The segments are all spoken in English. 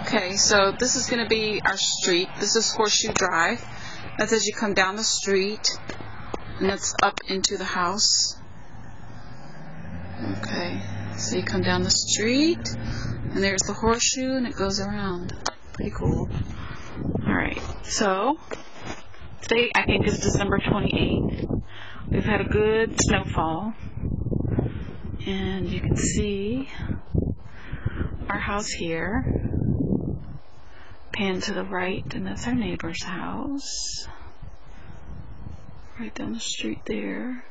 Okay, so this is going to be our street. This is Horseshoe Drive. That's as you come down the street, and that's up into the house. Okay, so you come down the street, and there's the horseshoe, and it goes around. Pretty cool. Alright, so today I think is December 28th. We've had a good snowfall, and you can see our house here. Pan to the right, and that's our neighbor's house. Right down the street there.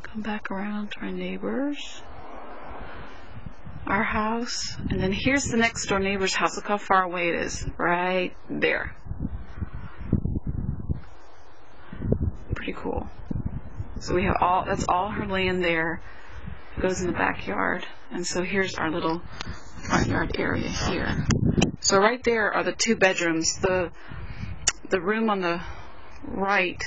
Come back around to our neighbors. Our house, and then here's the next door neighbor's house. Look how far away it is. Right there. Pretty cool. So we have that's all her land there. It goes in the backyard. And so here's our little front yard area here. So right there are the two bedrooms. The room on the right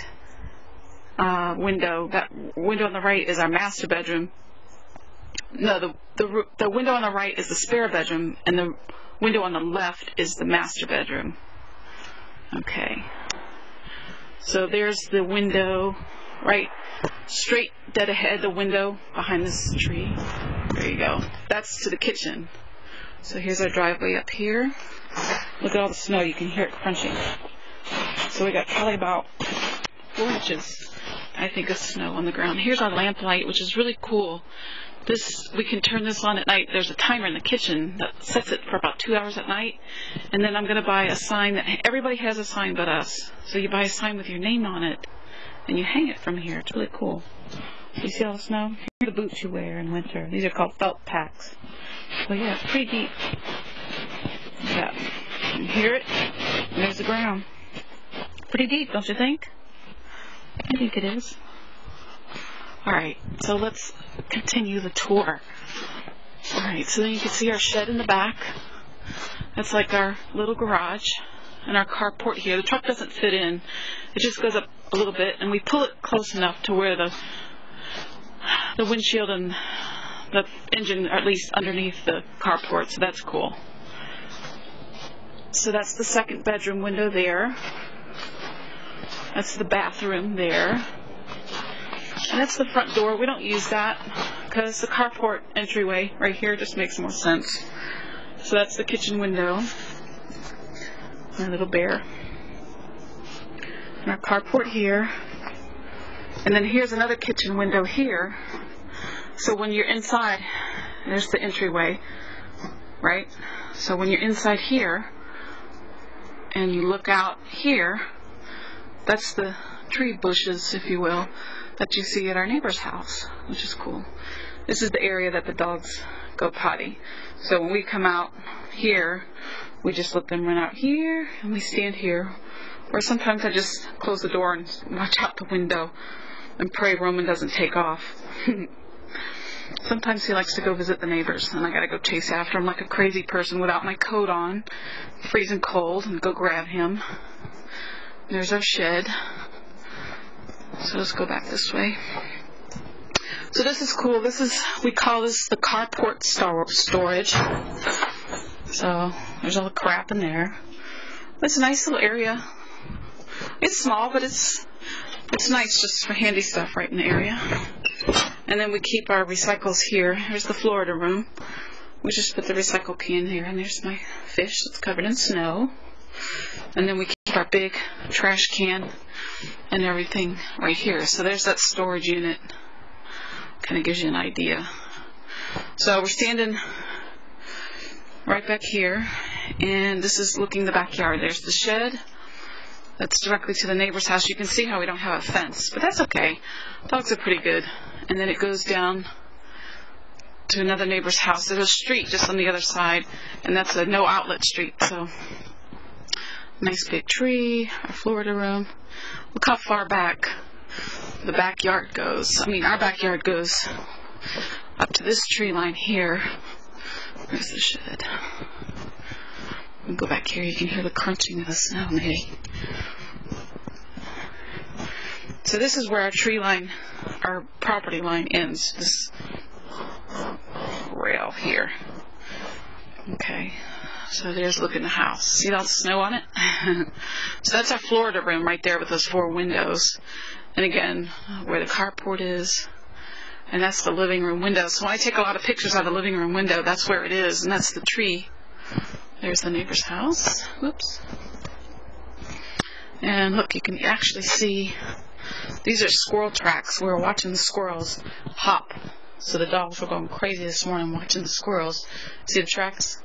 window, that window on the right is our master bedroom. No, the window on the right is the spare bedroom, and the window on the left is the master bedroom. Okay. So there's the window, right straight dead ahead, the window behind this tree. There you go. That's to the kitchen. So here's our driveway up here. Look at all the snow. You can hear it crunching. So we got probably about 4 inches, I think, of snow on the ground. Here's our lamp light, which is really cool. We can turn this on at night. There's a timer in the kitchen that sets it for about 2 hours at night. And then I'm going to buy a sign that everybody has a sign but us. So you buy a sign with your name on it, and you hang it from here. It's really cool. You see all the snow? Here are the boots you wear in winter. These are called felt packs. So yeah, it's pretty deep. Yeah. You can hear it. And there's the ground. Pretty deep, don't you think? I think it is. Alright, so let's continue the tour. Alright, so then you can see our shed in the back. That's like our little garage. And our carport here. The truck doesn't fit in. It just goes up a little bit, and we pull it close enough to where the windshield and the engine are at least underneath the carport, so that's cool. So that's the second bedroom window there. That's the bathroom there. And that's the front door. We don't use that because the carport entryway right here just makes more sense. So that's the kitchen window. My little bear. And our carport here. And then here's another kitchen window here. So when you're inside, there's the entryway, right? So when you're inside here and you look out here, that's the tree bushes, if you will, that you see at our neighbor's house, which is cool. This is the area that the dogs go potty. So when we come out here, we just let them run out here, and we stand here. Or sometimes I just close the door and watch out the window and pray Roman doesn't take off. Sometimes he likes to go visit the neighbors, and I gotta go chase after him like a crazy person without my coat on, freezing cold, and go grab him. There's our shed. So let's go back this way. So this is cool. We call this the carport storage. So there's all the crap in there. It's a nice little area. It's small, but it's nice just for handy stuff right in the area. And then we keep our recycles here. Here's the Florida room. We just put the recycle can here, and there's my fish that's covered in snow. And then we keep our big trash can and everything right here. So there's that storage unit. Kind of gives you an idea. So we're standing right back here, and this is looking the backyard. There's the shed. That's directly to the neighbor's house. You can see how we don't have a fence, but that's okay. Dogs are pretty good. And then it goes down to another neighbor's house. There's a street just on the other side, and that's a no outlet street. So nice big tree, our Florida room. Look how far back the backyard goes. I mean, our backyard goes up to this tree line here. There's the shed. Go back here, you can hear the crunching of the snow, maybe. So this is where our tree line, our property line ends. This rail here. Okay, so there's look in the house. See all the snow on it? So that's our Florida room right there with those 4 windows. And again, where the carport is. And that's the living room window. So when I take a lot of pictures out of the living room window, that's where it is. And that's the tree. There's the neighbor's house. Whoops. And look, you can actually see these are squirrel tracks. We were watching the squirrels hop. So the dogs were going crazy this morning watching the squirrels. See the tracks?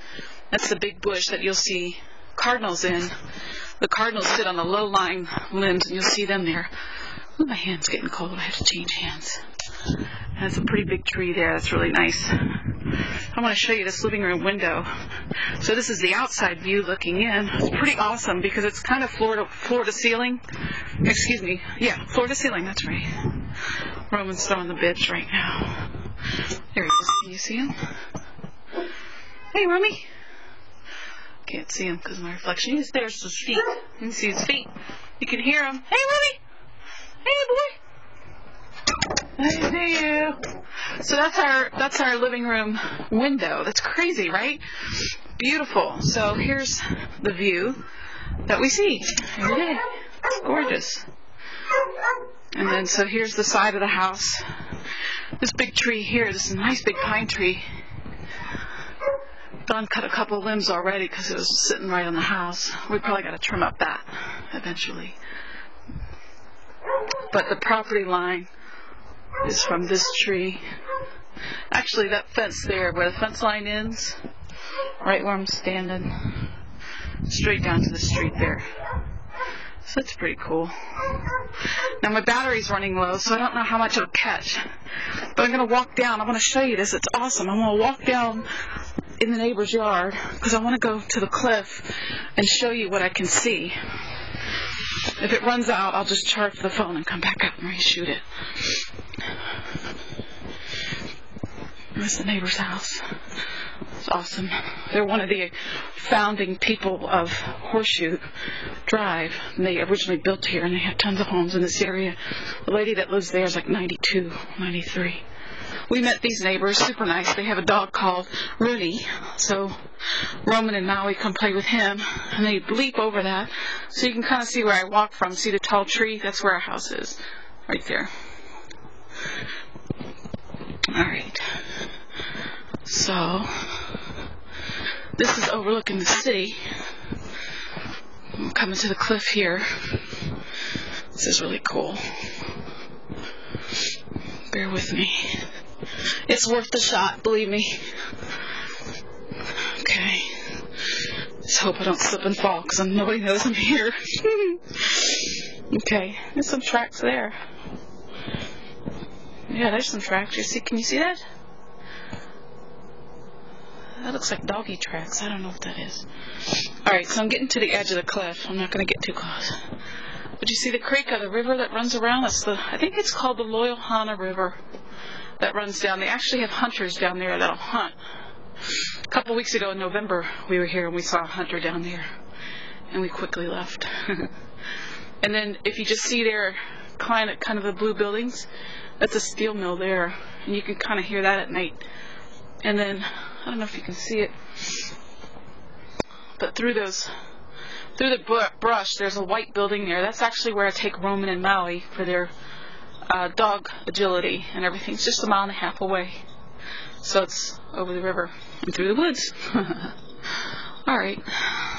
That's the big bush that you'll see cardinals in. The cardinals sit on the low-lying limbs, and you'll see them there. Ooh, my hand's getting cold. I have to change hands. And it's a pretty big tree there. That's really nice. I want to show you this living room window. So this is the outside view looking in. It's pretty awesome because it's kind of floor to ceiling. Excuse me. Yeah, floor to ceiling. That's right. Roman's throwing the bits right now. There he is. Can you see him? Hey, Romy. Can't see him because of my reflection. There's his feet. You can see his feet. You can hear him. Hey, Romy. Hey, boy. I see you. So that's our living room window. That's crazy, right? Beautiful. So here's the view that we see every day. It's gorgeous. And then so here's the side of the house. This big tree here. This is a nice big pine tree. Don cut a couple of limbs already because it was sitting right on the house. We probably got to trim up that eventually. But the property line is from this tree. Actually, that fence there, where the fence line ends, right where I'm standing, straight down to the street there. So that's pretty cool. Now my battery's running low, so I don't know how much it'll catch. But I'm going to walk down. I want to show you this. It's awesome. I'm going to walk down in the neighbor's yard because I want to go to the cliff and show you what I can see. If it runs out, I'll just charge the phone and come back up and reshoot it. There's the neighbor's house. It's awesome. They're one of the founding people of Horseshoe Drive. And they originally built here, and they have tons of homes in this area. The lady that lives there is like 92, 93. We met these neighbors, super nice. They have a dog called Rooney. So Roman and Maui come play with him, and they leap over that. So you can kind of see where I walk from. See the tall tree? That's where our house is, right there. All right. So this is overlooking the city. I'm coming to the cliff here. This is really cool. Bear with me. It's worth the shot, believe me. Okay. Just hope I don't slip and fall because nobody knows I'm here. Okay. There's some tracks there. Yeah, there's some tracks. Can you see that? That looks like doggy tracks. I don't know what that is. Alright, so I'm getting to the edge of the cliff. I'm not going to get too close. But you see the creek or the river that runs around? I think it's called the Loyalhanna River that runs down. They actually have hunters down there that'll hunt. A couple weeks ago in November, we were here and we saw a hunter down there. And we quickly left. And then if you just see there, kind of the blue buildings, that's a steel mill there. And you can kind of hear that at night. And then, I don't know if you can see it, but through the brush, there's a white building there. That's actually where I take Roman and Maui for their dog agility and everything. It's just a mile and a half away. So it's over the river and through the woods. Alright,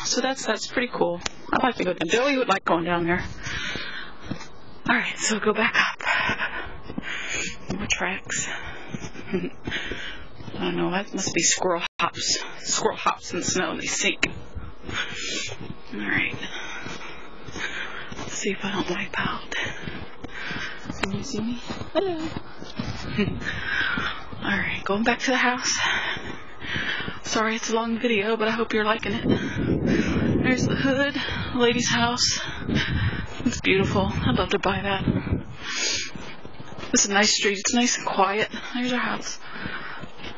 so that's pretty cool. I'd like to go down. Billy would like going down there. Alright, so go back up. More tracks. I don't know, that must be squirrel hops. Squirrel hops in the snow and they sink. Alright. Let's see if I don't wipe out. Can you see me? Hello. Alright, going back to the house. Sorry it's a long video, but I hope you're liking it. There's the hood, lady's house. It's beautiful. I'd love to buy that. This is a nice street. It's nice and quiet. There's our house.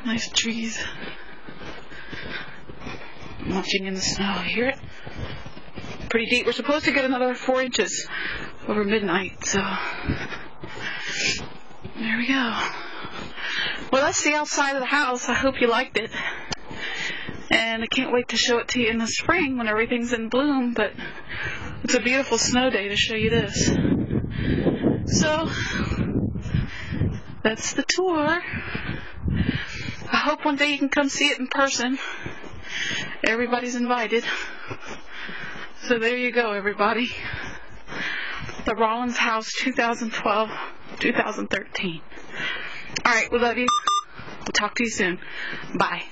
Nice trees. I'm watching in the snow. You hear it? Pretty deep. We're supposed to get another 4 inches over midnight, so there we go. Well, that's the outside of the house. I hope you liked it. And I can't wait to show it to you in the spring when everything's in bloom, but it's a beautiful snow day to show you this. So, that's the tour. I hope one day you can come see it in person. Everybody's invited. So there you go, everybody. The Rollins House 2012-2013. Alright, we love you. We'll talk to you soon. Bye.